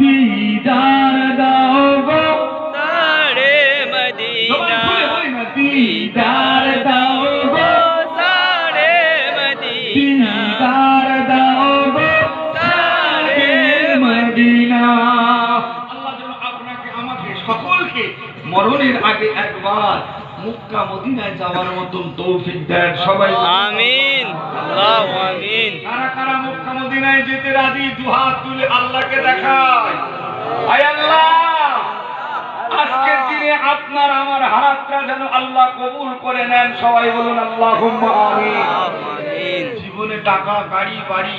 दीदार दाओ सारे मदीना दीदार दाओ सारे मदीना दीदार दाओ सारे मदीना। আল্লাহ যেন আপনাকে আমাকে সকলকে মরণের আগে একবার মক্কা মদিনায় যাওয়ার মতন তৌফিক দেন সবাই আমিন আল্লাহু আমিন। কারা কারা মক্কা মদিনায় যেতে রাজি দুহাত তুলে আল্লাহকে দেখায়। আয় আল্লাহ, আজকের দিনে আপনার আমার হাতটা যেন আল্লাহ কবুল করে নেন, সবাই বলুন আল্লাহুম্মা আমিন। আমিন। জীবনে টাকা গাড়ি বাড়ি